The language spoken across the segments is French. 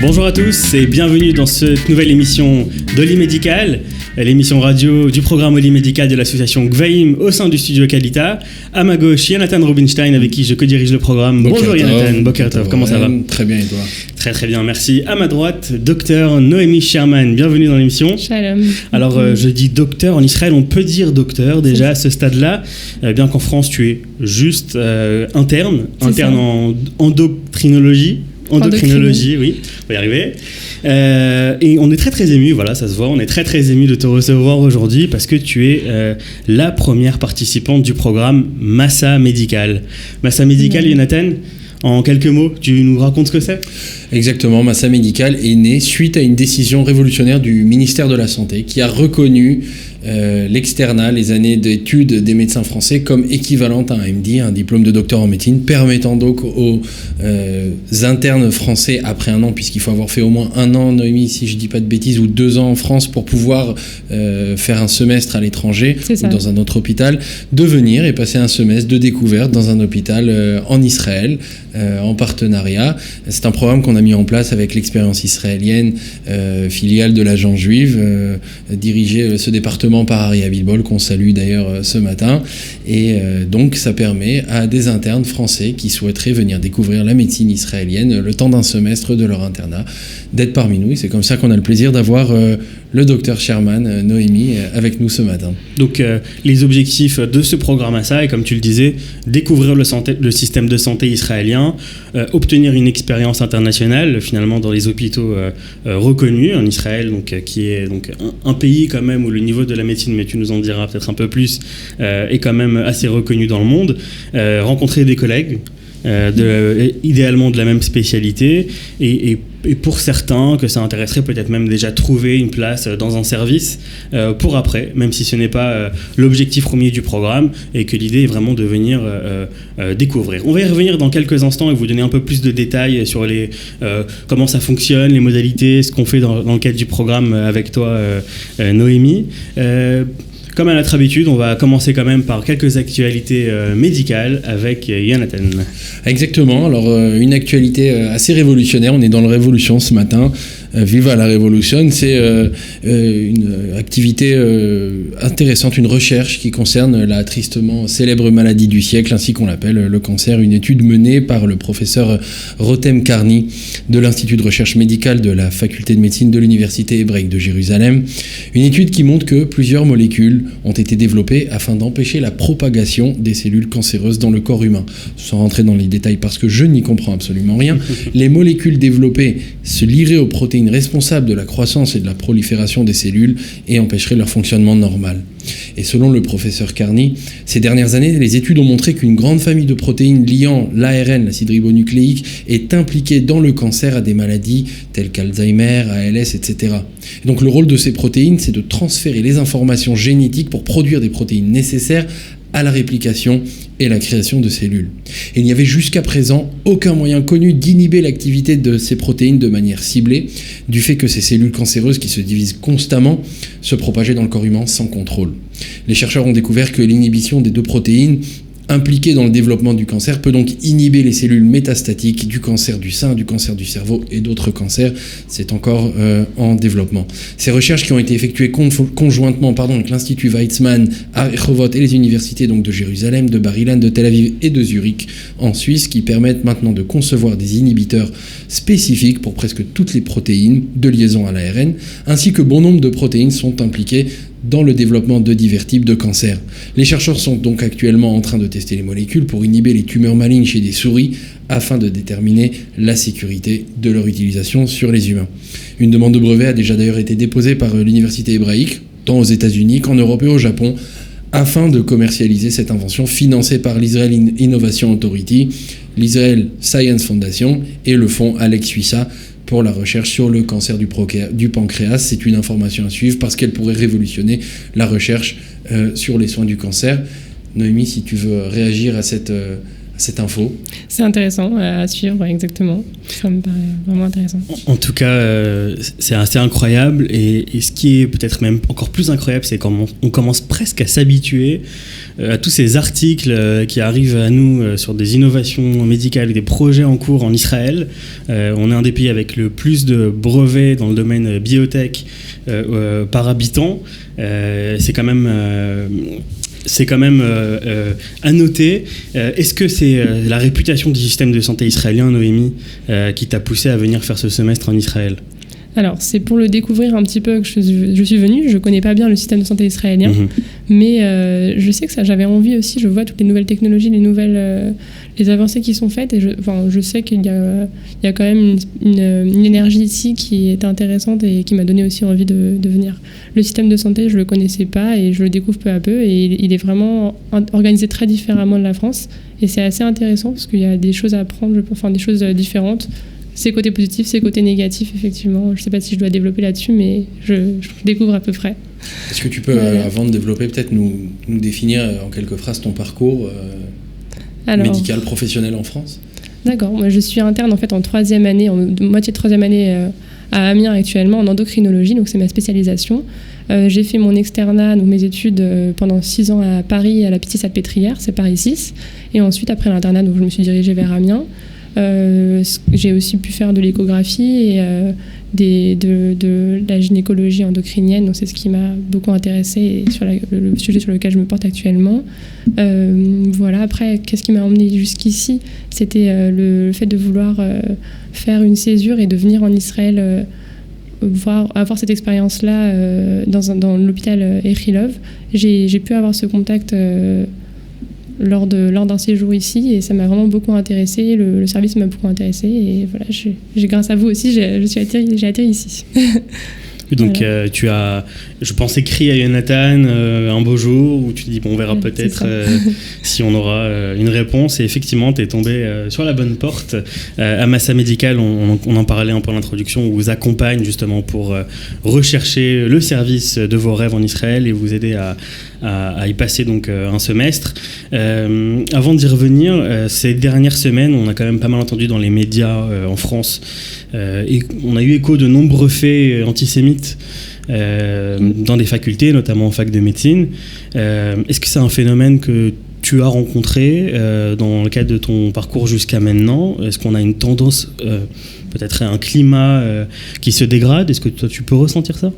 Bonjour à tous et bienvenue dans cette nouvelle émission d'Oli Médical, l'émission radio du programme Oli Médical de l'association Gvaim au sein du studio Kalita. À ma gauche, Jonathan Rubinstein avec qui je co-dirige le programme. Bonjour Jonathan, Boker Tov, comment ça va? Très bien et toi? Très bien, merci. À ma droite, docteur Noémie Sherman, bienvenue dans l'émission. Shalom. Alors je dis docteur, en Israël on peut dire docteur déjà à ce stade-là, bien qu'en France tu es juste interne en endocrinologie. Endocrinologie, oui, on va y arriver. Et on est très émus, voilà, ça se voit, on est très émus de te recevoir aujourd'hui parce que tu es la première participante du programme Massa Médical. Massa Médical, Jonathan, en quelques mots, tu nous racontes ce que c'est ? Exactement, Massa Médical est né suite à une décision révolutionnaire du ministère de la Santé qui a reconnu l'externat, les années d'études des médecins français comme équivalente à un MD, un diplôme de docteur en médecine, permettant donc aux internes français après un an, puisqu'il faut avoir fait au moins un an, Noémie, si je dis pas de bêtises, ou 2 ans en France pour pouvoir faire un semestre à l'étranger ou dans un autre hôpital, de venir et passer un semestre de découverte dans un hôpital en Israël, en partenariat. C'est un programme qu'on a mis en place avec l'expérience israélienne, filiale de l'agence juive, dirigée ce département par Ari Abilbol, qu'on salue d'ailleurs ce matin. Et donc ça permet à des internes français qui souhaiteraient venir découvrir la médecine israélienne le temps d'un semestre de leur internat d'être parmi nous. Et c'est comme ça qu'on a le plaisir d'avoir le docteur Sherman, Noémie, avec nous ce matin. Donc les objectifs de ce programme Massa, et comme tu le disais, découvrir le système de santé israélien, obtenir une expérience internationale finalement dans les hôpitaux reconnus en Israël, donc, qui est donc un pays quand même où le niveau de la médecine, mais tu nous en diras peut-être un peu plus, est quand même assez reconnu dans le monde, rencontrer des collègues, idéalement de la même spécialité, et pour certains que ça intéresserait peut-être même déjà trouver une place dans un service pour après, même si ce n'est pas l'objectif premier du programme et que l'idée est vraiment de venir découvrir. On va y revenir dans quelques instants et vous donner un peu plus de détails sur comment ça fonctionne, les modalités, ce qu'on fait dans le cadre du programme avec toi, Noémie. Comme à notre habitude, on va commencer quand même par quelques actualités médicales avec Jonathan. Exactement, alors une actualité assez révolutionnaire, on est dans la révolution ce matin, viva la révolution, c'est une activité intéressante, une recherche qui concerne la tristement célèbre maladie du siècle, ainsi qu'on l'appelle, le cancer, une étude menée par le professeur Rotem Karni de l'Institut de recherche médicale de la faculté de médecine de l'Université hébraïque de Jérusalem, une étude qui montre que plusieurs molécules ont été développées afin d'empêcher la propagation des cellules cancéreuses dans le corps humain. Sans rentrer dans les détails parce que je n'y comprends absolument rien, les molécules développées se lieraient aux protéines responsables de la croissance et de la prolifération des cellules et empêcheraient leur fonctionnement normal. Et selon le professeur Karni, ces dernières années, les études ont montré qu'une grande famille de protéines liant l'ARN, l'acide ribonucléique, est impliquée dans le cancer à des maladies telles qu'Alzheimer, ALS, etc. Et donc le rôle de ces protéines, c'est de transférer les informations génétiques pour produire des protéines nécessaires à la réplication et la création de cellules. Et il n'y avait jusqu'à présent aucun moyen connu d'inhiber l'activité de ces protéines de manière ciblée, du fait que ces cellules cancéreuses qui se divisent constamment se propageaient dans le corps humain sans contrôle. Les chercheurs ont découvert que l'inhibition des 2 protéines impliquée dans le développement du cancer peut donc inhiber les cellules métastatiques du cancer du sein, du cancer du cerveau et d'autres cancers. C'est encore en développement. Ces recherches qui ont été effectuées conjointement avec l'Institut Weizmann à Rehovot et les universités donc de Jérusalem, de Bar-Ilan, de Tel Aviv et de Zurich en Suisse, qui permettent maintenant de concevoir des inhibiteurs spécifiques pour presque toutes les protéines de liaison à l'ARN, ainsi que bon nombre de protéines sont impliquées dans le développement de divers types de cancers. Les chercheurs sont donc actuellement en train de tester les molécules pour inhiber les tumeurs malignes chez des souris afin de déterminer la sécurité de leur utilisation sur les humains. Une demande de brevet a déjà d'ailleurs été déposée par l'université hébraïque, tant aux États-Unis qu'en Europe et au Japon, afin de commercialiser cette invention financée par l'Israel Innovation Authority, l'Israel Science Foundation et le fonds Alex Suissa pour la recherche sur le cancer du pancréas. C'est une information à suivre parce qu'elle pourrait révolutionner la recherche sur les soins du cancer. Noémie, si tu veux réagir à cette info. C'est intéressant à suivre, exactement. Ça me paraît vraiment intéressant. En tout cas, c'est assez incroyable. Et ce qui est peut-être même encore plus incroyable, c'est quand on commence presque à s'habituer à tous ces articles qui arrivent à nous sur des innovations médicales, des projets en cours en Israël. On est un des pays avec le plus de brevets dans le domaine biotech par habitant. C'est quand même à noter. Est-ce que c'est la réputation du système de santé israélien, Noémie, qui t'a poussé à venir faire ce semestre en Israël ? Alors, c'est pour le découvrir un petit peu que je suis venue. Je ne connais pas bien le système de santé israélien, mais je sais que j'avais envie aussi. Je vois toutes les nouvelles technologies, les avancées qui sont faites, et je sais qu'il y a quand même une énergie ici qui est intéressante et qui m'a donné aussi envie de venir. Le système de santé, je ne le connaissais pas et je le découvre peu à peu, et il est vraiment organisé très différemment de la France, et c'est assez intéressant parce qu'il y a des choses à apprendre, des choses différentes. Ses côtés positifs, ses côtés négatifs, effectivement. Je ne sais pas si je dois développer là-dessus, mais je découvre à peu près. Est-ce que tu peux, avant de développer, peut-être nous définir en quelques phrases ton parcours médical, professionnel en France ? D'accord. Moi, je suis interne en troisième année, moitié de troisième année à Amiens actuellement, en endocrinologie, donc c'est ma spécialisation. J'ai fait mon externat, donc mes études, pendant 6 ans à Paris, à la Pitié-Salpêtrière, c'est Paris 6. Et ensuite, après l'internat, donc, je me suis dirigée vers Amiens. J'ai aussi pu faire de l'échographie et de la gynécologie endocrinienne, donc c'est ce qui m'a beaucoup intéressée et sur le sujet sur lequel je me porte actuellement. Voilà. Après, qu'est-ce qui m'a emmenée jusqu'ici ? C'était le fait de vouloir faire une césure et de venir en Israël, avoir cette expérience-là dans l'hôpital Echilov. J'ai pu avoir ce contact lors d'un séjour ici, et ça m'a vraiment beaucoup intéressée. Le service m'a beaucoup intéressée, et voilà, grâce à vous aussi, j'ai atterri ici. Donc voilà. Tu as, je pense, écrit à Jonathan un beau jour où tu te dis on verra peut-être si on aura une réponse, et effectivement tu es tombé sur la bonne porte. Amasa Medical, on en parlait un peu en introduction, on vous accompagne justement pour rechercher le service de vos rêves en Israël et vous aider à y passer donc un semestre. Avant d'y revenir, ces dernières semaines, on a quand même pas mal entendu dans les médias en France, et on a eu écho de nombreux faits antisémites dans des facultés, notamment en fac de médecine. Est-ce que c'est un phénomène que tu as rencontré dans le cadre de ton parcours jusqu'à maintenant ? Est-ce qu'on a une tendance, peut-être un climat qui se dégrade ? Est-ce que toi tu peux ressentir ça ?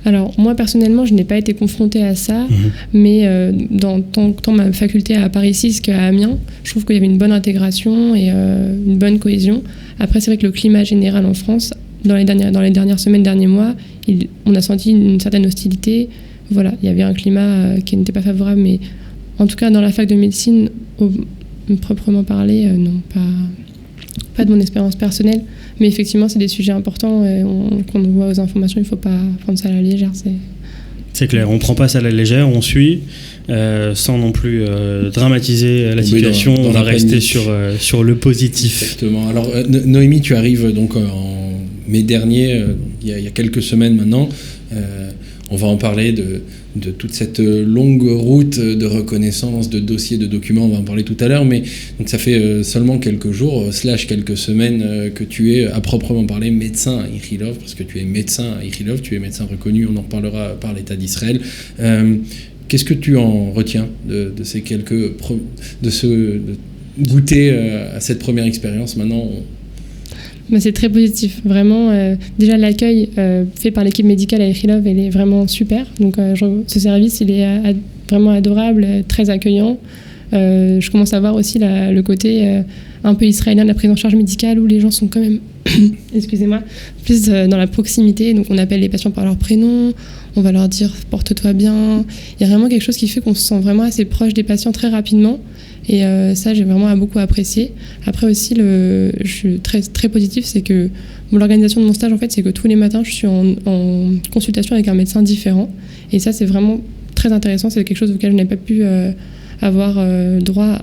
Alors, moi, personnellement, je n'ai pas été confrontée à ça, mais dans tant ma faculté à Paris 6 qu'à Amiens, je trouve qu'il y avait une bonne intégration et une bonne cohésion. Après, c'est vrai que le climat général en France, dans les dernières semaines, derniers mois, on a senti une certaine hostilité. Voilà, il y avait un climat qui n'était pas favorable, mais en tout cas, dans la fac de médecine, proprement parler, non, pas de mon expérience personnelle. Mais effectivement, c'est des sujets importants qu'on voit aux informations. Il ne faut pas prendre ça à la légère. C'est clair, on ne prend pas ça à la légère, on suit, sans non plus dramatiser la situation. On va rester sur le positif. Exactement. Alors, Noémie, tu arrives donc en mai dernier, il y a quelques semaines maintenant. On va en parler de toute cette longue route de reconnaissance, de dossiers, de documents, on va en parler tout à l'heure, mais donc ça fait seulement quelques jours, quelques semaines que tu es à proprement parler médecin à Echilov, parce que tu es médecin à Echilov, tu es médecin reconnu, on en reparlera par l'État d'Israël. Qu'est-ce que tu en retiens de ces de goûter à cette première expérience maintenant? C'est très positif, vraiment. Déjà, l'accueil fait par l'équipe médicale à Echilov, il est vraiment super. Donc, ce service, il est vraiment adorable, très accueillant. Je commence à voir aussi le côté un peu israélien de la prise en charge médicale, où les gens sont quand même, excusez-moi, plus dans la proximité. Donc, on appelle les patients par leur prénom, on va leur dire « porte-toi bien ». Il y a vraiment quelque chose qui fait qu'on se sent vraiment assez proche des patients très rapidement. Et ça, j'ai vraiment beaucoup apprécié. Après aussi, je suis très, très positif, c'est que l'organisation de mon stage, en fait, c'est que tous les matins, je suis en consultation avec un médecin différent. Et ça, c'est vraiment très intéressant. C'est quelque chose auquel je n'ai pas pu avoir droit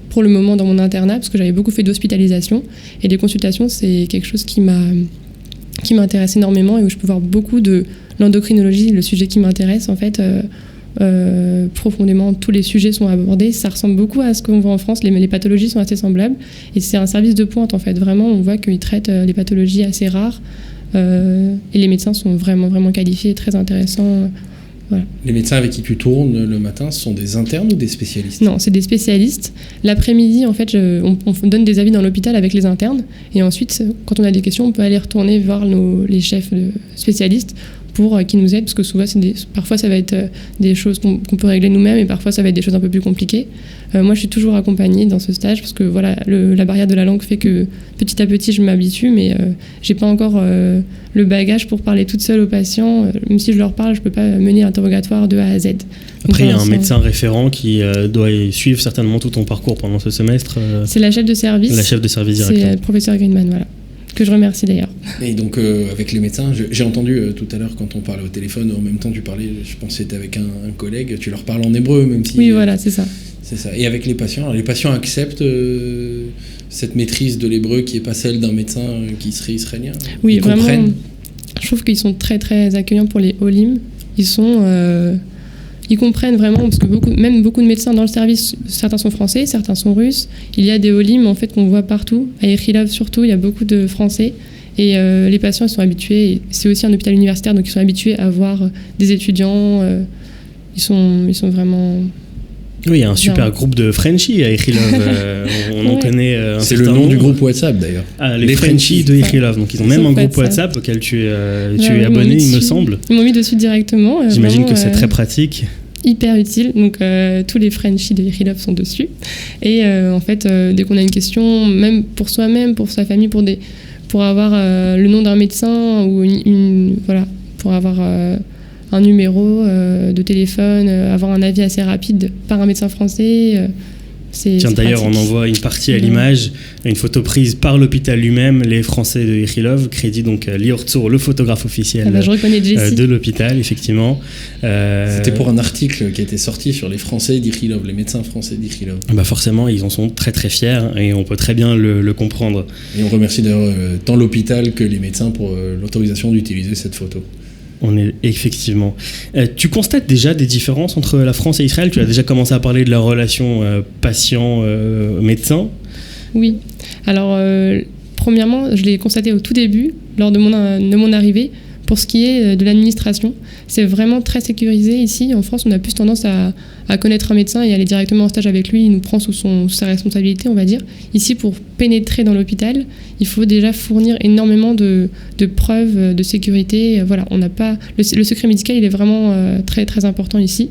pour le moment dans mon internat, parce que j'avais beaucoup fait d'hospitalisation. Et les consultations, c'est quelque chose qui m'intéresse énormément et où je peux voir beaucoup de l'endocrinologie, le sujet qui m'intéresse, en fait, profondément, tous les sujets sont abordés. Ça ressemble beaucoup à ce qu'on voit en France, les pathologies sont assez semblables. Et c'est un service de pointe en fait. Vraiment, on voit qu'ils traitent les pathologies assez rares. Et les médecins sont vraiment, vraiment qualifiés et très intéressants. Voilà. Les médecins avec qui tu tournes le matin, ce sont des internes ou des spécialistes ? Non, c'est des spécialistes. L'après-midi, en fait, on donne des avis dans l'hôpital avec les internes. Et ensuite, quand on a des questions, on peut aller retourner voir les chefs spécialistes pour qu'ils nous aident. Parce que souvent, parfois, ça va être des choses qu'on peut régler nous-mêmes et parfois, ça va être des choses un peu plus compliquées. Moi, je suis toujours accompagnée dans ce stage parce que voilà, la barrière de la langue fait que petit à petit, je m'habitue, mais j'ai pas encore le bagage pour parler toute seule aux patients. Même si je leur parle, je peux pas mener l'interrogatoire de A à Z. Après, il y a un médecin référent qui doit suivre certainement tout ton parcours pendant ce semestre. C'est la chef de service. La chef de service directement. C'est le professeur Greenman, voilà. Que je remercie d'ailleurs. Et donc avec les médecins, j'ai entendu tout à l'heure quand on parlait au téléphone, en même temps tu parlais, je pensais que tu avec un collègue, tu leur parles en hébreu même si... Oui, voilà, c'est ça. C'est ça. Et avec les patients, alors les patients acceptent cette maîtrise de l'hébreu qui n'est pas celle d'un médecin qui serait israélien. Oui, ils vraiment. comprennent. Je trouve qu'ils sont très très accueillants pour les Olim. Ils comprennent vraiment, parce que beaucoup de médecins dans le service, certains sont français, certains sont russes. Il y a des Olim en fait qu'on voit partout. À Ichilov surtout, il y a beaucoup de Français. Et les patients ils sont habitués. C'est aussi un hôpital universitaire, donc ils sont habitués à voir des étudiants. Ils sont vraiment... Oui, il y a un super groupe de Frenchies à Ichilov. On en connaît un c'est le nom du groupe WhatsApp d'ailleurs. Ah, les Frenchies de Ichilov. Donc ils ont même un groupe WhatsApp auquel tu es abonné, il me semble. Ils m'ont mis dessus directement. J'imagine que c'est très pratique. Hyper utile. Donc tous les Frenchies de Ichilov sont dessus. Et en fait, dès qu'on a une question, même pour soi-même, pour sa famille, pour avoir le nom d'un médecin ou pour avoir un numéro de téléphone, avoir un avis assez rapide par un médecin français. Tiens, d'ailleurs, on envoie une partie à l'image, une photo prise par l'hôpital lui-même, les Français de Ichilov, crédit donc Lior Tzur, le photographe officiel de l'hôpital, effectivement. C'était pour un article qui a été sorti sur les Français d'Ichilov, les médecins français d'Ichilov. Bah forcément, ils en sont très très fiers et on peut très bien le comprendre. Et on remercie d'ailleurs tant l'hôpital que les médecins pour l'autorisation d'utiliser cette photo. On est effectivement. Tu constates déjà des différences entre la France et Israël ? Tu as déjà commencé à parler de la relation patient-médecin. Oui. Alors, premièrement, je l'ai constaté au tout début, lors de mon arrivée. Pour ce qui est de l'administration, c'est vraiment très sécurisé ici. En France, on a plus tendance à connaître un médecin et aller directement en stage avec lui. Il nous prend sous sa responsabilité, on va dire. Ici, pour pénétrer dans l'hôpital, il faut déjà fournir énormément de preuves de sécurité. Voilà, on n'a pas... Le secret médical, il est vraiment très, très important ici.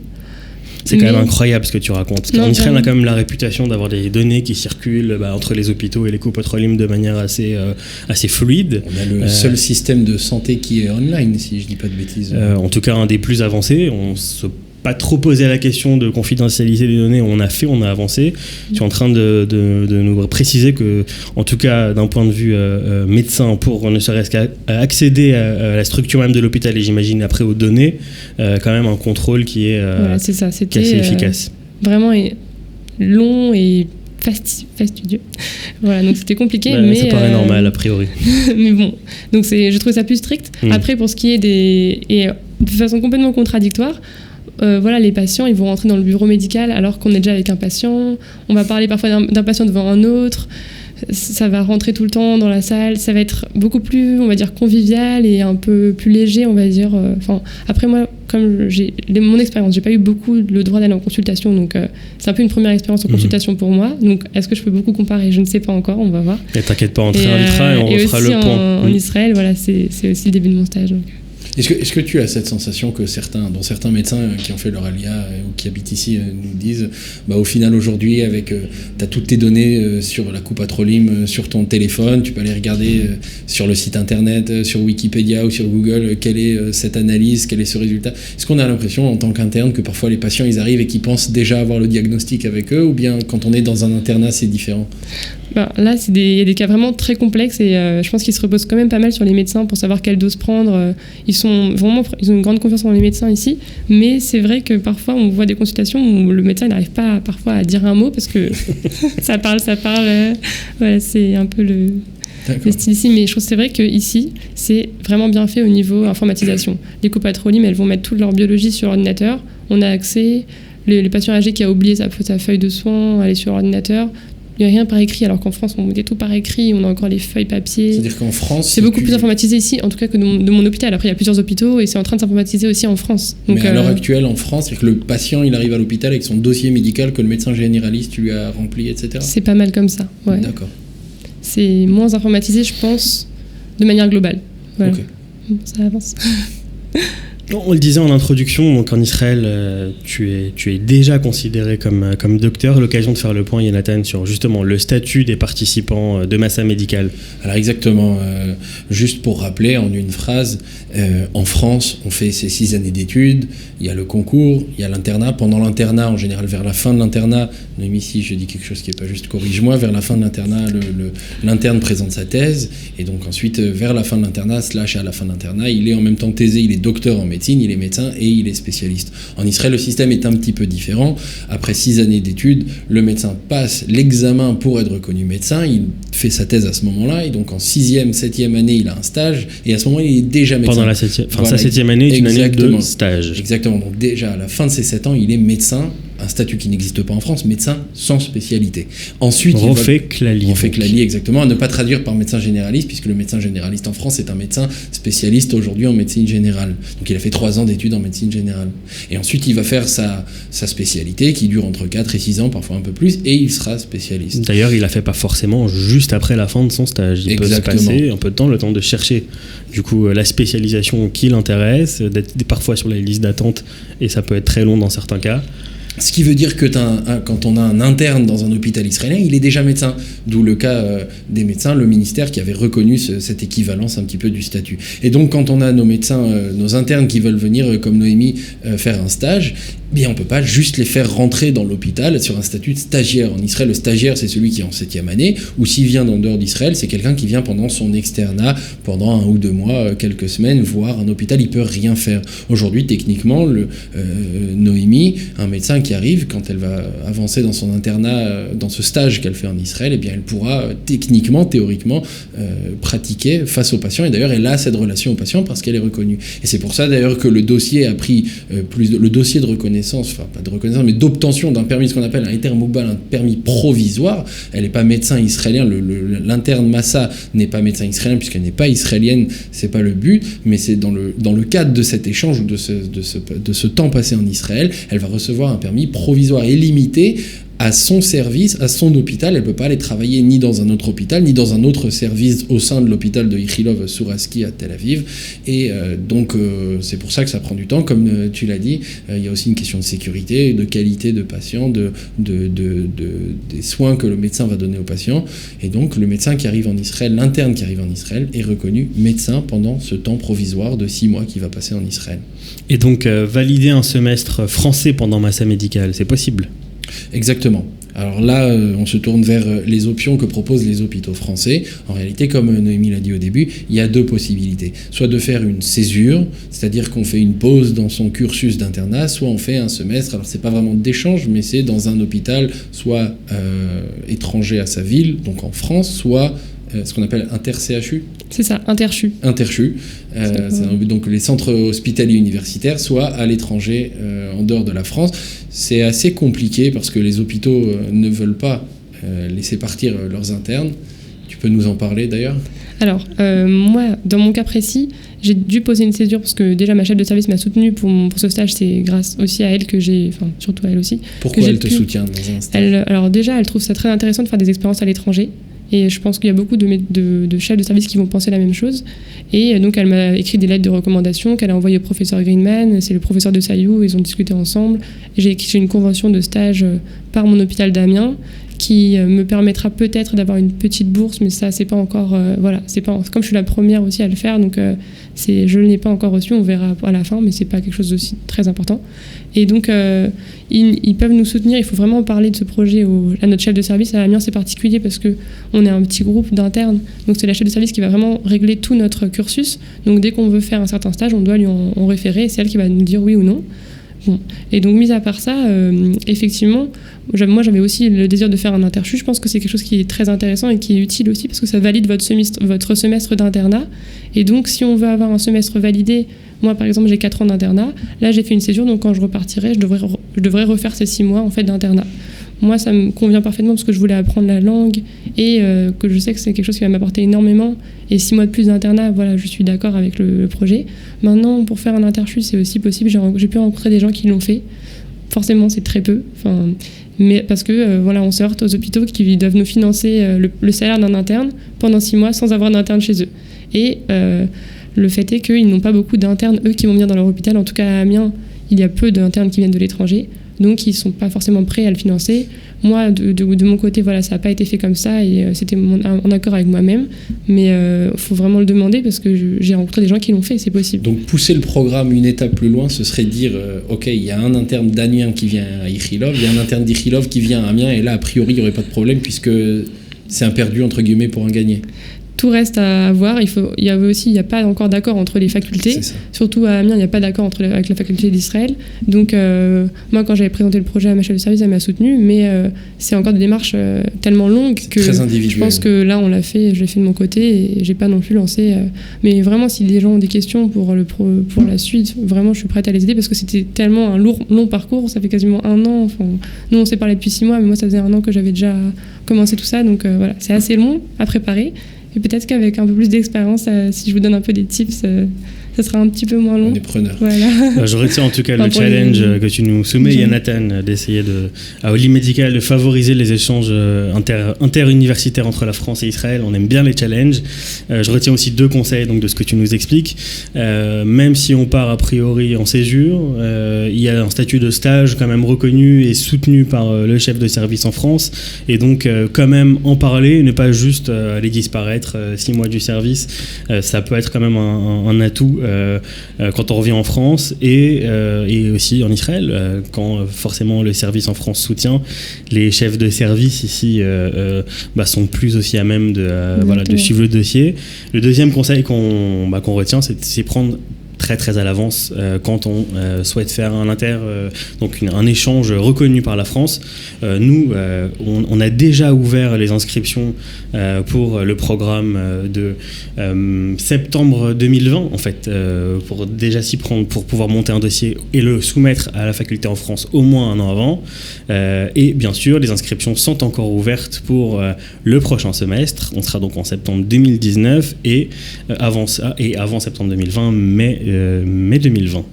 C'est quand même incroyable ce que tu racontes. En Israël, on a quand même la réputation d'avoir des données qui circulent entre les hôpitaux et les copotrolim de manière assez fluide. On a le seul système de santé qui est online, si je dis pas de bêtises. En tout cas, un des plus avancés. On se pas trop posé la question de confidentialité des données. On a avancé. Tu es en train de nous préciser que, en tout cas, d'un point de vue médecin, pour ne serait-ce qu'à accéder à la structure même de l'hôpital et j'imagine après aux données, quand même un contrôle qui est, voilà, c'est ça. C'était, assez efficace. Vraiment long et fastidieux. Voilà, donc c'était compliqué. Ouais, mais ça paraît normal a priori. Mais bon, donc je trouve ça plus strict. Après, pour ce qui est et de façon complètement contradictoire, voilà, les patients, ils vont rentrer dans le bureau médical alors qu'on est déjà avec un patient. On va parler parfois d'un patient devant un autre. Ça va rentrer tout le temps dans la salle. Ça va être beaucoup plus, on va dire, convivial et un peu plus léger, on va dire. Après, moi, comme mon expérience, j'ai pas eu beaucoup le droit d'aller en consultation, donc c'est un peu une première expérience en consultation pour moi. Donc, est-ce que je peux beaucoup comparer ? Je ne sais pas encore, on va voir. Et t'inquiète pas, on te réinvitera et on refera le point. En Israël, voilà, c'est aussi le début de mon stage. Donc. Est-ce que tu as cette sensation que certains médecins qui ont fait leur alia ou qui habitent ici nous disent au final aujourd'hui tu as toutes tes données sur la Coupatrolim sur ton téléphone, tu peux aller regarder sur le site internet, sur Wikipédia ou sur Google quelle est cette analyse, quel est ce résultat. Est-ce qu'on a l'impression en tant qu'interne que parfois les patients ils arrivent et qu'ils pensent déjà avoir le diagnostic avec eux, ou bien quand on est dans un internat c'est différent ? Là, il y a des cas vraiment très complexes et je pense qu'ils se reposent quand même pas mal sur les médecins pour savoir quelle dose prendre. Ils ont une grande confiance dans les médecins ici, mais c'est vrai que parfois on voit des consultations où le médecin n'arrive pas parfois à dire un mot parce que ça parle. Voilà, c'est un peu des styles ici, mais je trouve que c'est vrai qu'ici, c'est vraiment bien fait au niveau informatisation. Les copatrolimes, elles vont mettre toute leur biologie sur l'ordinateur. On a accès, les patients âgés qui a oublié sa feuille de soins, aller sur l'ordinateur. Il n'y a rien par écrit, alors qu'en France, on met tout par écrit, on a encore les feuilles papier. C'est-à-dire qu'en France... C'est beaucoup plus informatisé ici, en tout cas que de mon hôpital. Après, il y a plusieurs hôpitaux et c'est en train de s'informatiser aussi en France. Donc, mais à l'heure actuelle, en France, c'est que le patient, il arrive à l'hôpital avec son dossier médical que le médecin généraliste lui a rempli, etc. C'est pas mal comme ça, ouais. D'accord. C'est moins informatisé, je pense, de manière globale. Voilà. Ok. Ça avance. On le disait en introduction, donc en Israël, tu es déjà considéré comme docteur. L'occasion de faire le point, Yonatan, sur justement le statut des participants de Massa Médicale. Alors exactement, juste pour rappeler en une phrase, en France, on fait ces 6 années d'études, il y a le concours, il y a l'internat. Pendant l'internat, en général, vers la fin de l'internat, Noémie, si je dis quelque chose qui n'est pas juste, corrige-moi, vers la fin de l'internat, l'interne présente sa thèse, et donc ensuite, vers la fin de l'internat, / à la fin de l'internat, il est en même temps thésé, il est docteur en médecine, il est médecin et il est spécialiste. En Israël, le système est un petit peu différent. Après 6 années d'études, le médecin passe l'examen pour être reconnu médecin, il fait sa thèse à ce moment-là, et donc en 6e, 7e année, il a un stage, et à ce moment-là, il est déjà médecin. Pendant sa 7e année est une année de stage. Exactement, donc déjà à la fin de ses 7 ans, il est médecin, un statut qui n'existe pas en France, médecin sans spécialité. Ensuite, Rofek-Lali, exactement, à ne pas traduire par médecin généraliste, puisque le médecin généraliste en France est un médecin spécialiste aujourd'hui en médecine générale. Donc il a fait 3 ans d'études en médecine générale. Et ensuite, il va faire sa spécialité, qui dure entre 4 et 6 ans, parfois un peu plus, et il sera spécialiste. D'ailleurs, il la fait pas forcément juste après la fin de son stage. Il peut se passer un peu de temps, le temps de chercher du coup la spécialisation qui l'intéresse, d'être parfois sur les listes d'attente, et ça peut être très long dans certains cas. Ce qui veut dire que quand on a un interne dans un hôpital israélien, il est déjà médecin. D'où le cas des médecins, le ministère qui avait reconnu cette équivalence un petit peu du statut. Et donc quand on a nos médecins, nos internes qui veulent venir, comme Noémie, faire un stage, bien on ne peut pas juste les faire rentrer dans l'hôpital sur un statut de stagiaire. En Israël, le stagiaire, c'est celui qui est en 7e année, ou s'il vient d'en dehors d'Israël, c'est quelqu'un qui vient pendant son externat, pendant 1 ou 2 mois, quelques semaines, voire un hôpital, il peut rien faire. Aujourd'hui, techniquement, Noémie, un médecin qui arrive, quand elle va avancer dans son internat, dans ce stage qu'elle fait en Israël, eh bien elle pourra techniquement, théoriquement, pratiquer face aux patients. Et d'ailleurs, elle a cette relation aux patients parce qu'elle est reconnue. Et c'est pour ça d'ailleurs que le dossier a pris le dossier de reconnaissance, enfin pas de reconnaissance, mais d'obtention d'un permis, ce qu'on appelle un Heter Mougmal, un permis provisoire. Elle n'est pas médecin israélien. L'interne Massa n'est pas médecin israélien puisqu'elle n'est pas israélienne. C'est pas le but, mais c'est dans le cadre de cet échange ou de ce temps passé en Israël, elle va recevoir un permis provisoire et limité à son service, à son hôpital. Elle ne peut pas aller travailler ni dans un autre hôpital, ni dans un autre service au sein de l'hôpital de Ichilov Souraski à Tel Aviv. Et donc, c'est pour ça que ça prend du temps. Comme tu l'as dit, il y a aussi une question de sécurité, de qualité de patient, des soins que le médecin va donner aux patients. Et donc, le médecin qui arrive en Israël, l'interne qui arrive en Israël, est reconnu médecin pendant ce temps provisoire de 6 mois qu'il va passer en Israël. Et donc, valider un semestre français pendant Massa Médicale, c'est possible ? Exactement. Alors là, on se tourne vers les options que proposent les hôpitaux français. En réalité, comme Noémie l'a dit au début, il y a 2 possibilités. Soit de faire une césure, c'est-à-dire qu'on fait une pause dans son cursus d'internat, soit on fait un semestre, alors c'est pas vraiment d'échange, mais c'est dans un hôpital, soit étranger à sa ville, donc en France, soit ce qu'on appelle inter-CHU. C'est ça, inter-CHU. Inter-CHU, donc les centres hospitaliers universitaires, soit à l'étranger, en dehors de la France. C'est assez compliqué parce que les hôpitaux ne veulent pas laisser partir leurs internes. Tu peux nous en parler d'ailleurs ? Alors, moi, dans mon cas précis, j'ai dû poser une césure parce que déjà ma chef de service m'a soutenue pour ce stage. C'est grâce aussi à elle que j'ai, enfin surtout à elle aussi. Pourquoi elle te soutient dans un stage ? Alors déjà, elle trouve ça très intéressant de faire des expériences à l'étranger. Et je pense qu'il y a beaucoup de chefs de service qui vont penser la même chose. Et donc, elle m'a écrit des lettres de recommandation qu'elle a envoyées au professeur Greenman. C'est le professeur de Sayou, ils ont discuté ensemble. Et j'ai une convention de stage par mon hôpital d'Amiens qui me permettra peut-être d'avoir une petite bourse, mais ça, c'est pas encore... voilà, c'est pas, comme je suis la première aussi à le faire, donc je ne l'ai pas encore reçu, on verra à la fin, mais c'est pas quelque chose d'aussi très important. Et donc, ils peuvent nous soutenir, il faut vraiment parler de ce projet à notre chef de service. À Amiens, c'est particulier parce qu'on est un petit groupe d'internes, donc c'est la chef de service qui va vraiment régler tout notre cursus. Donc dès qu'on veut faire un certain stage, on doit lui en référer, et c'est elle qui va nous dire oui ou non. Bon. Et donc, mis à part ça, effectivement, moi j'avais aussi le désir de faire un interchus. Je pense que c'est quelque chose qui est très intéressant et qui est utile aussi parce que ça valide votre semestre d'internat. Et donc, si on veut avoir un semestre validé, moi par exemple j'ai 4 ans d'internat, là j'ai fait une césure, donc quand je repartirai, je devrais refaire ces 6 mois en fait d'internat. Moi ça me convient parfaitement parce que je voulais apprendre la langue et que je sais que c'est quelque chose qui va m'apporter énormément. Et 6 mois de plus d'internat, voilà, je suis d'accord avec le projet. Maintenant, pour faire un interchus, c'est aussi possible. J'ai pu rencontrer des gens qui l'ont fait. Forcément, c'est très peu. Mais parce que voilà, on se heurte aux hôpitaux qui doivent nous financer le salaire d'un interne pendant 6 mois sans avoir d'interne chez eux. Et le fait est qu'ils n'ont pas beaucoup d'internes, eux, qui vont venir dans leur hôpital. En tout cas, à Amiens, il y a peu d'internes qui viennent de l'étranger. Donc, ils ne sont pas forcément prêts à le financer. Moi, de mon côté, voilà, ça n'a pas été fait comme ça et c'était en accord avec moi-même. Mais il faut vraiment le demander parce que j'ai rencontré des gens qui l'ont fait, c'est possible. Donc, pousser le programme une étape plus loin, ce serait dire OK, il y a un interne d'Amiens qui vient à Ichilov, il y a un interne d'Ichilov qui vient à Amiens et là, a priori, il n'y aurait pas de problème puisque c'est un perdu, entre guillemets, pour un gagné. Tout reste à voir. Il n'y a pas encore d'accord entre les facultés. Surtout à Amiens, il n'y a pas d'accord avec la faculté d'Israël. Donc, moi, quand j'avais présenté le projet à ma chef de service, elle m'a soutenue. Mais c'est encore des démarches tellement longues que je pense que là, on l'a fait. Je l'ai fait de mon côté et j'ai pas non plus lancé. Mais vraiment, si des gens ont des questions pour la suite, vraiment, je suis prête à les aider parce que c'était tellement un long parcours. Ça fait quasiment 1 an. Enfin, nous, on s'est parlé depuis 6 mois, mais moi, ça faisait 1 an que j'avais déjà commencé tout ça. Donc, voilà, c'est assez long à préparer. Et peut-être qu'avec un peu plus d'expérience, si je vous donne un peu des tips, ça sera un petit peu moins long. On est preneurs. Voilà. Je retiens en tout cas le challenge que tu nous soumets, Yonatan, d'essayer à Oli Medical de favoriser les échanges interuniversitaires entre la France et Israël. On aime bien les challenges. Je retiens aussi 2 conseils donc, de ce que tu nous expliques. Même si on part a priori en césure, il y a un statut de stage quand même reconnu et soutenu par le chef de service en France. Et donc quand même en parler, ne pas juste aller disparaître 6 mois du service. Ça peut être quand même un atout quand on revient en France et aussi en Israël quand forcément le service en France soutient, les chefs de service ici sont plus aussi à même de suivre le dossier. Le deuxième conseil qu'on retient, c'est prendre très très à l'avance quand on souhaite faire un échange reconnu par la France. Nous, on a déjà ouvert les inscriptions pour le programme de septembre 2020 en fait, pour déjà s'y prendre, pour pouvoir monter un dossier et le soumettre à la faculté en France au moins 1 an avant. Et bien sûr, les inscriptions sont encore ouvertes pour le prochain semestre. On sera donc en septembre 2019 et avant septembre 2020, mai 2020.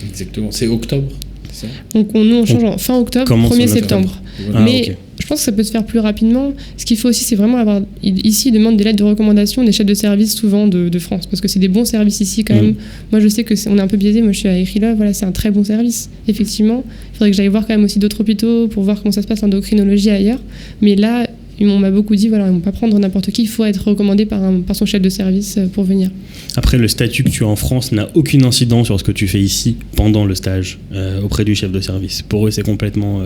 Exactement, c'est octobre, c'est ça ? Donc nous on change en fin octobre, 1er septembre. Mais okay. Je pense que ça peut se faire plus rapidement. Ce qu'il faut aussi, c'est vraiment avoir... Ici, ils demandent des lettres de recommandation des chefs de service souvent de France, parce que c'est des bons services ici quand même. Moi, je sais qu'on est un peu biaisé. Moi, je suis à Ichilov, voilà, c'est un très bon service. Effectivement, il faudrait que j'aille voir quand même aussi d'autres hôpitaux pour voir comment ça se passe l'endocrinologie ailleurs. Mais là, on m'a beaucoup dit, voilà, ils ne vont pas prendre n'importe qui, il faut être recommandé par son chef de service pour venir. Après, le statut que tu as en France n'a aucune incidence sur ce que tu fais ici pendant le stage auprès du chef de service. Pour eux, c'est complètement...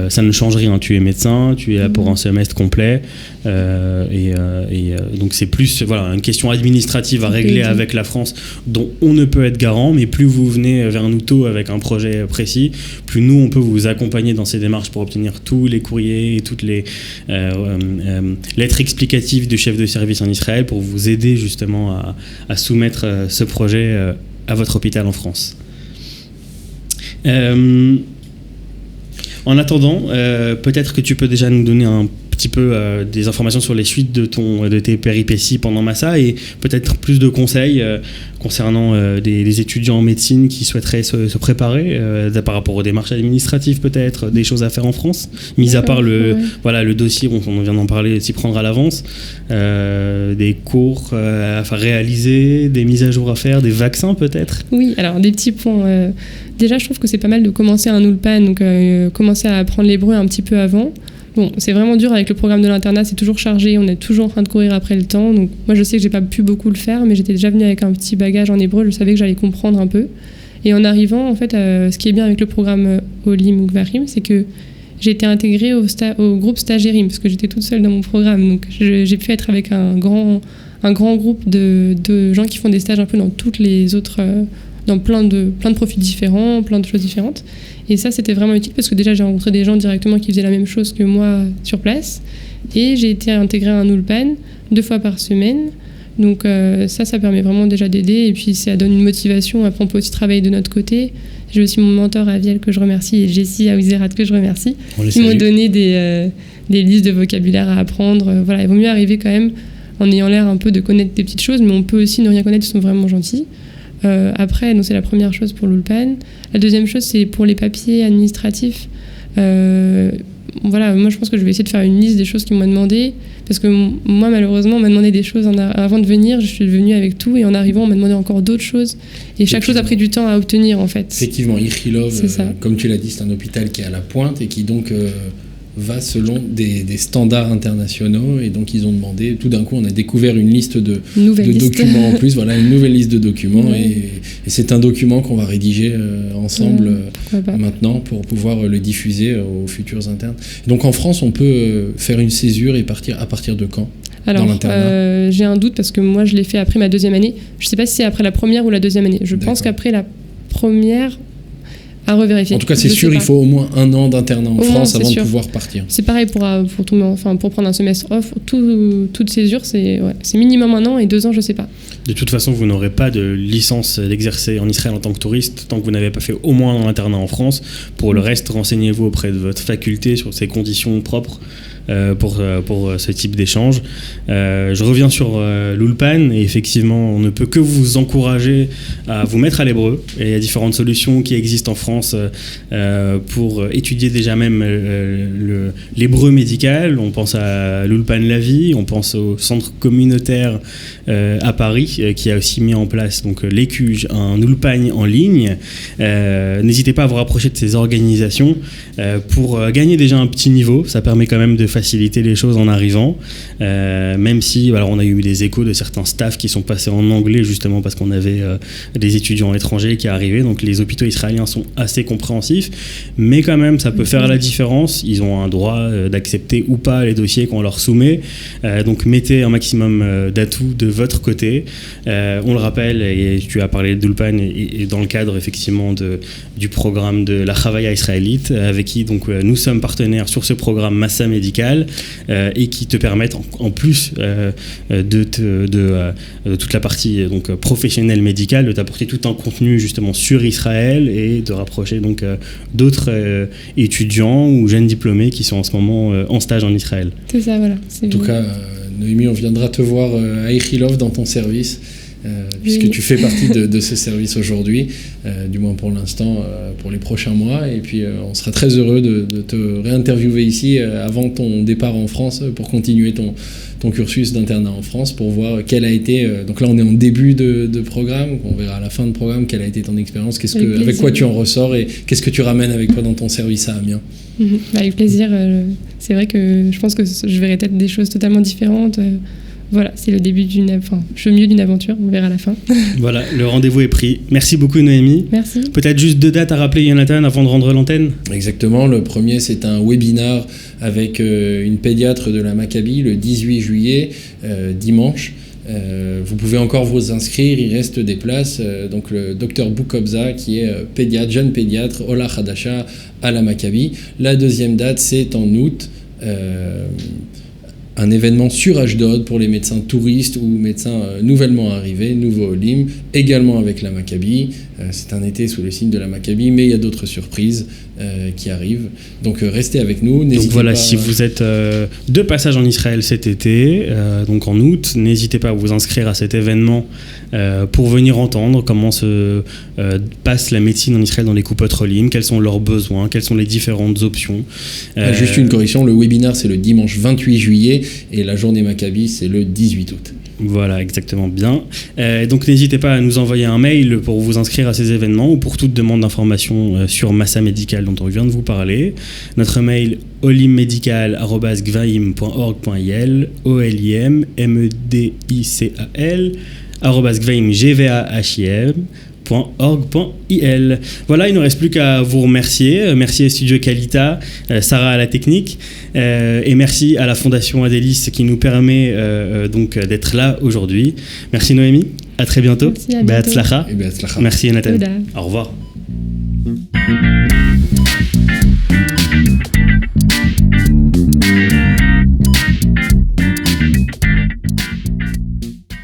ça ne change rien. Tu es médecin, tu es là pour un semestre complet. Donc, c'est plus une question administrative à régler avec la France dont on ne peut être garant. Mais plus vous venez vers nous tôt avec un projet précis, plus nous, on peut vous accompagner dans ces démarches pour obtenir tous les courriers et toutes les lettres explicatives du chef de service en Israël pour vous aider justement à soumettre ce projet à votre hôpital en France. En attendant, peut-être que tu peux déjà nous donner un petit peu des informations sur les suites de tes péripéties pendant Massa et peut-être plus de conseils concernant des étudiants en médecine qui souhaiteraient se préparer par rapport aux démarches administratives, peut-être des choses à faire en France, mis à part le dossier, on vient d'en parler, s'y prendre à l'avance, des cours à réaliser, des mises à jour à faire, des vaccins peut-être. Oui, alors des petits points. Déjà, je trouve que c'est pas mal de commencer un ulpan, donc commencer à apprendre l'hébreu un petit peu avant. Bon, c'est vraiment dur avec le programme de l'internat, c'est toujours chargé, on est toujours en train de courir après le temps. Donc moi, je sais que j'ai pas pu beaucoup le faire, mais j'étais déjà venue avec un petit bagage en hébreu, je savais que j'allais comprendre un peu. Et en arrivant, en fait, ce qui est bien avec le programme Olim Gvarim, c'est que j'ai été intégrée au groupe Stagiairim, parce que j'étais toute seule dans mon programme. Donc j'ai pu être avec un grand groupe de gens qui font des stages un peu dans toutes les autres dans plein de profils différents, plein de choses différentes. Et ça, c'était vraiment utile parce que déjà, j'ai rencontré des gens directement qui faisaient la même chose que moi sur place. Et j'ai été intégrée à un Ulpan 2 fois par semaine. Donc ça permet vraiment déjà d'aider. Et puis ça donne une motivation. Après, on peut aussi travailler de notre côté. J'ai aussi mon mentor Aviel que je remercie et Jessie Aouzerat que je remercie. Qui m'ont donné des listes de vocabulaire à apprendre. Voilà, il vaut mieux arriver quand même en ayant l'air un peu de connaître des petites choses, mais on peut aussi ne rien connaître, ils sont vraiment gentils. Après, donc c'est la première chose pour l'Ulpan. La deuxième chose, c'est pour les papiers administratifs. Voilà, moi je pense que je vais essayer de faire une liste des choses qu'ils m'ont demandé, parce que moi malheureusement on m'a demandé des choses avant de venir, je suis venue avec tout et en arrivant on m'a demandé encore d'autres choses et chaque chose a pris du temps à obtenir en fait. Effectivement, Ichilov, comme tu l'as dit, c'est un hôpital qui est à la pointe et qui donc va selon des standards internationaux et donc ils ont demandé, tout d'un coup on a découvert une liste de documents en plus, voilà, une nouvelle liste de documents et c'est un document qu'on va rédiger ensemble maintenant pour pouvoir le diffuser aux futurs internes. Donc en France on peut faire une césure et partir à partir de quand? Alors, j'ai un doute parce que moi je l'ai fait après ma 2e année, je ne sais pas si c'est après la première ou la 2e année, je pense qu'après la première... à revérifier. En tout cas, c'est sûr, il faut au moins 1 an d'internat en France avant de pouvoir partir. C'est pareil pour prendre un semestre off. Toute césure, c'est minimum 1 an et 2 ans, je sais pas. De toute façon, vous n'aurez pas de licence d'exercer en Israël en tant que touriste tant que vous n'avez pas fait au moins un internat en France. Pour le reste, renseignez-vous auprès de votre faculté sur ses conditions propres pour ce type d'échange. Je reviens sur l'Ulpan et effectivement, on ne peut que vous encourager à vous mettre à l'hébreu. Et il y a différentes solutions qui existent en France pour étudier déjà même l'hébreu médical. On pense à l'Ulpan La Vie, on pense au centre communautaire à Paris qui a aussi mis en place donc l'ECUJ, un Ulpan en ligne. N'hésitez pas à vous rapprocher de ces organisations pour gagner déjà un petit niveau. Ça permet quand même de faciliter les choses en arrivant, même si alors on a eu des échos de certains staffs qui sont passés en anglais justement parce qu'on avait des étudiants étrangers qui arrivaient, donc les hôpitaux israéliens sont assez compréhensifs, mais quand même ça peut faire la différence. Ils ont un droit d'accepter ou pas les dossiers qu'on leur soumet, donc mettez un maximum d'atouts de votre côté. On le rappelle, et tu as parlé d'Ulpan et dans le cadre effectivement du programme de la Chavaya israélite avec qui donc nous sommes partenaires sur ce programme Massa Médical et qui te permettent en plus de toute la partie donc professionnelle médicale de t'apporter tout un contenu justement sur Israël et de rapprocher donc d'autres étudiants ou jeunes diplômés qui sont en ce moment en stage en Israël. C'est ça, voilà. En tout cas, Noémie, on viendra te voir à Ichilov dans ton service. Puisque tu fais partie de ce service aujourd'hui, du moins pour l'instant, pour les prochains mois. Et puis on sera très heureux de te réinterviewer ici avant ton départ en France pour continuer ton cursus d'internat en France, pour voir quelle a été... donc là, on est en début de programme, on verra à la fin de programme quelle a été ton expérience, avec quoi tu en ressors et qu'est-ce que tu ramènes avec toi dans ton service à Amiens. Avec plaisir. C'est vrai que je pense que je verrai peut-être des choses totalement différentes. Voilà, c'est le début le milieu d'une aventure, on verra à la fin. Voilà, le rendez-vous est pris. Merci beaucoup Noémie. Merci. Peut-être juste 2 dates à rappeler, Jonathan, avant de rendre l'antenne. Exactement, le premier c'est un webinar avec une pédiatre de la Maccabi le 18 juillet, dimanche. Vous pouvez encore vous inscrire, il reste des places. Donc le docteur Boukobza qui est jeune pédiatre, Ola Hadasha à la Maccabi. La deuxième date c'est en août. Un événement sur Ashdod pour les médecins touristes ou médecins nouvellement arrivés, nouveau Olim, également avec la Maccabi. C'est un été sous le signe de la Maccabi, mais il y a d'autres surprises qui arrivent. Donc restez avec nous. Donc voilà, si vous êtes de passage en Israël cet été, donc en août, n'hésitez pas à vous inscrire à cet événement pour venir entendre comment se passe la médecine en Israël dans les Coupot Olim, quels sont leurs besoins, quelles sont les différentes options. Juste une correction, le webinaire c'est le dimanche 28 juillet et la journée Maccabi c'est le 18 août. Voilà, exactement bien. Donc n'hésitez pas à nous envoyer un mail pour vous inscrire à ces événements ou pour toute demande d'information sur Massa Médical dont on vient de vous parler. Notre mail olimmédical@gvaim.org.il, olimmédical @gvaim.org.il. Voilà, il ne nous reste plus qu'à vous remercier. Merci à Studio Kalita, Sarah à la technique, et merci à la Fondation Adélis qui nous permet donc d'être là aujourd'hui. Merci Noémie. À très bientôt. Merci, à bientôt. Be'atzlacha. Et bien, Merci Jonathan. Toda. Au revoir.